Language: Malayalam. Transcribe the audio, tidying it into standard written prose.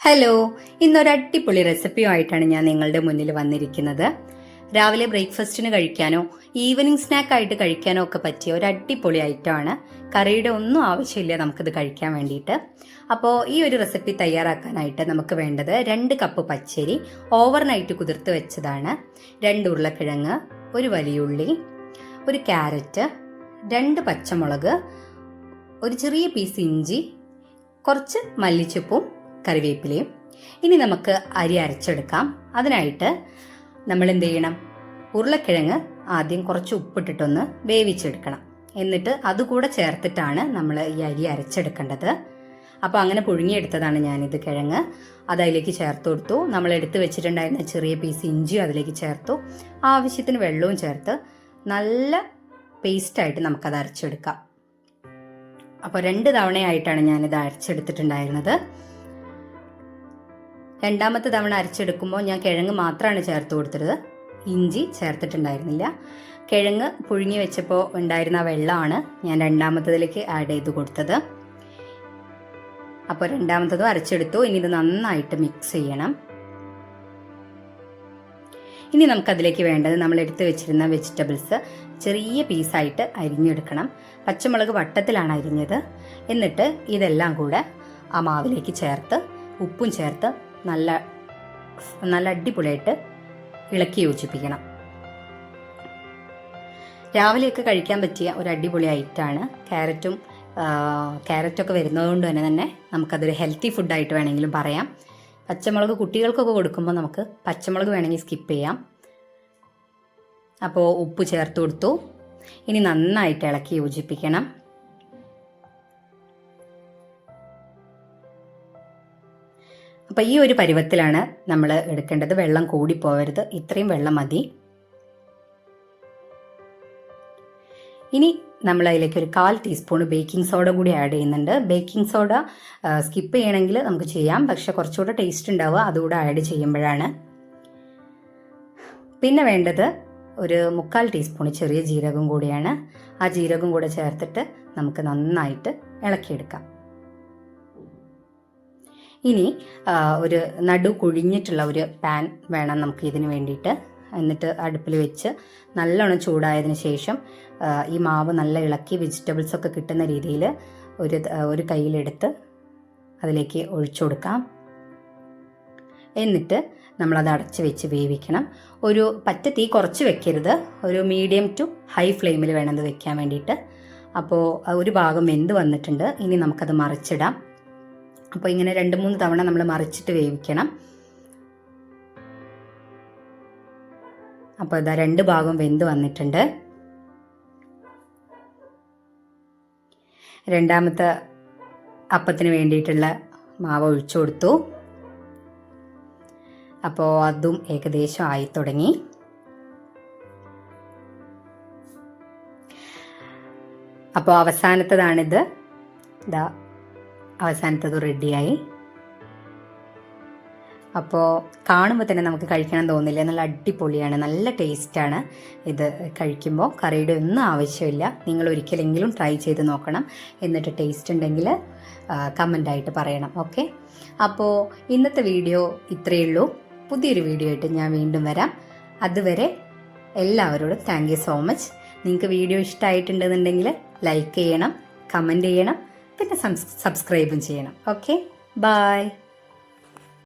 ഹലോ, ഇന്നൊരു അടിപൊളി റെസിപ്പിയുമായിട്ടാണ് ഞാൻ നിങ്ങളുടെ മുന്നിൽ വന്നിരിക്കുന്നത്. രാവിലെ ബ്രേക്ക്ഫാസ്റ്റിന് കഴിക്കാനോ ഈവനിങ് സ്നാക്കായിട്ട് കഴിക്കാനോ ഒക്കെ പറ്റിയ ഒരു അടിപൊളി ഐറ്റമാണ്. കറിയുടെ ഒന്നും ആവശ്യമില്ല നമുക്കിത് കഴിക്കാൻ വേണ്ടിയിട്ട്. അപ്പോൾ ഈ ഒരു റെസിപ്പി തയ്യാറാക്കാനായിട്ട് നമുക്ക് വേണ്ടത് 2 കപ്പ് പച്ചരി ഓവർനൈറ്റ് കുതിർത്ത് വെച്ചതാണ്, 2 ഉരുളക്കിഴങ്ങ്, ഒരു വലിയുള്ളി, ഒരു ക്യാരറ്റ്, 2 പച്ചമുളക്, ഒരു ചെറിയ പീസ് ഇഞ്ചി, കുറച്ച് മല്ലിച്ചപ്പും കറിവേപ്പിലയും. ഇനി നമുക്ക് അരി അരച്ചെടുക്കാം. അതിനായിട്ട് നമ്മൾ എന്ത് ചെയ്യണം, ഉരുളക്കിഴങ്ങ് ആദ്യം കുറച്ച് ഉപ്പിട്ടിട്ടൊന്ന് വേവിച്ചെടുക്കണം. എന്നിട്ട് അതുകൂടെ ചേർത്തിട്ടാണ് നമ്മൾ ഈ അരി അരച്ചെടുക്കേണ്ടത്. അപ്പോൾ അങ്ങനെ പുഴുങ്ങിയെടുത്തതാണ് ഞാനിത് കിഴങ്ങ്. അത് അതിലേക്ക് ചേർത്ത് കൊടുത്തു. നമ്മൾ എടുത്ത് വെച്ചിട്ടുണ്ടായിരുന്ന ചെറിയ പീസ് ഇഞ്ചി അതിലേക്ക് ചേർത്തു. ആവശ്യത്തിന് വെള്ളവും ചേർത്ത് നല്ല പേസ്റ്റായിട്ട് നമുക്കത് അരച്ചെടുക്കാം. അപ്പോൾ 2 തവണയായിട്ടാണ് ഞാനിത് അരച്ചെടുത്തിട്ടുണ്ടായിരുന്നത്. 2ാമത്തെ തവണ അരച്ചെടുക്കുമ്പോൾ ഞാൻ കിഴങ്ങ് മാത്രമാണ് ചേർത്ത് കൊടുത്തത്, ഇഞ്ചി ചേർത്തിട്ടുണ്ടായിരുന്നില്ല. കിഴങ്ങ് പുഴുങ്ങി വെച്ചപ്പോൾ ഉണ്ടായിരുന്ന വെള്ളമാണ് ഞാൻ 2ാമത്തതിലേക്ക് ആഡ് ചെയ്ത് കൊടുത്തത്. അപ്പോൾ 2ാമത്തതും അരച്ചെടുത്തു. ഇനി ഇത് നന്നായിട്ട് മിക്സ് ചെയ്യണം. ഇനി നമുക്കതിലേക്ക് വേണ്ടത് നമ്മൾ എടുത്തു വെച്ചിരുന്ന വെജിറ്റബിൾസ് ചെറിയ പീസായിട്ട് അരിഞ്ഞെടുക്കണം. പച്ചമുളക് വട്ടത്തിലാണ് അരിഞ്ഞത്. എന്നിട്ട് ഇതെല്ലാം കൂടെ ആ മാവിലേക്ക് ചേർത്ത് ഉപ്പും ചേർത്ത് നല്ല അടിപൊളിയായിട്ട് ഇളക്കി യോജിപ്പിക്കണം. രാവിലെയൊക്കെ കഴിക്കാൻ പറ്റിയ ഒരു അടിപൊളി ഐറ്റമാണ്. ക്യാരറ്റൊക്കെ വരുന്നതുകൊണ്ട് തന്നെ നമുക്കതൊരു ഹെൽത്തി ഫുഡായിട്ട് വേണമെങ്കിലും പറയാം. പച്ചമുളക് കുട്ടികൾക്കൊക്കെ കൊടുക്കുമ്പോൾ നമുക്ക് പച്ചമുളക് വേണമെങ്കിൽ സ്കിപ്പ് ചെയ്യാം. അപ്പോൾ ഉപ്പ് ചേർത്ത് കൊടുത്തു. ഇനി നന്നായിട്ട് ഇളക്കി യോജിപ്പിക്കണം. അപ്പോൾ ഈ ഒരു പരുവത്തിലാണ് നമ്മൾ എടുക്കേണ്ടത്. വെള്ളം കൂടി പോവരുത്, ഇത്രയും വെള്ളം മതി. ഇനി നമ്മൾ അതിലേക്ക് ഒരു 1/4 ടീസ്പൂൺ ബേക്കിംഗ് സോഡ കൂടി ആഡ് ചെയ്യുന്നുണ്ട്. ബേക്കിംഗ് സോഡ സ്കിപ്പ് ചെയ്യണമെങ്കിൽ നമുക്ക് ചെയ്യാം, പക്ഷെ കുറച്ചുകൂടെ ടേസ്റ്റ് ഉണ്ടാവുക അതുകൂടെ ആഡ് ചെയ്യുമ്പോഴാണ്. പിന്നെ വേണ്ടത് ഒരു 3/4 ടീസ്പൂൺ ചെറിയ ജീരകം കൂടിയാണ്. ആ ജീരകം കൂടെ ചേർത്തിട്ട് നമുക്ക് നന്നായിട്ട് ഇളക്കിയെടുക്കാം. ഇനി ഒരു നടു കുഴിഞ്ഞിട്ടുള്ള ഒരു പാൻ വേണം നമുക്ക് ഇതിന് വേണ്ടിയിട്ട്. എന്നിട്ട് അടുപ്പിൽ വെച്ച് നല്ലോണം ചൂടായതിന് ശേഷം ഈ മാവ് നല്ല ഇളക്കി വെജിറ്റബിൾസ് ഒക്കെ കിട്ടുന്ന രീതിയിൽ ഒരു കയ്യിലെടുത്ത് അതിലേക്ക് ഒഴിച്ചു കൊടുക്കാം. എന്നിട്ട് നമ്മളത് അടച്ച് വെച്ച് വേവിക്കണം. ഒരു പറ്റ തീ കുറച്ച് വെക്കരുത്, ഒരു മീഡിയം ടു ഹൈ ഫ്ലെയിമിൽ വേണം ഇത് വെക്കാൻ വേണ്ടിയിട്ട്. അപ്പോൾ ഒരു ഭാഗം വെന്ത് വന്നിട്ടുണ്ട്. ഇനി നമുക്കത് മറിച്ചിടാം. അപ്പോൾ ഇങ്ങനെ 2-3 തവണ നമ്മൾ മറിച്ചിട്ട് വേവിക്കണം. അപ്പോൾ ഇതാ 2 ഭാഗം വെന്ത് വന്നിട്ടുണ്ട്. 2ാമത്തെ അപ്പത്തിന് വേണ്ടിയിട്ടുള്ള മാവ് ഒഴിച്ചു കൊടുത്തു. അപ്പോൾ അതും ഏകദേശം ആയി തുടങ്ങി. അപ്പോൾ അവസാനത്തതാണിത്. ഇതാ അവസാനത്തത് റെഡിയായി. അപ്പോൾ കാണുമ്പോൾ തന്നെ നമുക്ക് കഴിക്കണം തോന്നില്ല. നല്ല അടിപൊളിയാണ്, നല്ല ടേസ്റ്റാണ് ഇത് കഴിക്കുമ്പോൾ. കറിയുടെ ഒന്നും ആവശ്യമില്ല. നിങ്ങൾ ഒരിക്കലെങ്കിലും ട്രൈ ചെയ്ത് നോക്കണം. എന്നിട്ട് ടേസ്റ്റ് ഉണ്ടെങ്കിൽ കമൻ്റായിട്ട് പറയണം. ഓക്കെ, അപ്പോൾ ഇന്നത്തെ വീഡിയോ ഇത്രയേ ഉള്ളൂ. പുതിയൊരു വീഡിയോ ആയിട്ട് ഞാൻ വീണ്ടും വരാം. അതുവരെ എല്ലാവരോടും താങ്ക് യു സോ മച്ച്. നിങ്ങൾക്ക് വീഡിയോ ഇഷ്ടമായിട്ടുണ്ടെന്നുണ്ടെങ്കിൽ ലൈക്ക് ചെയ്യണം, കമൻറ്റ് ചെയ്യണം, പിന്നെ സബ്സ്ക്രൈബും ചെയ്യണം. Okay, by.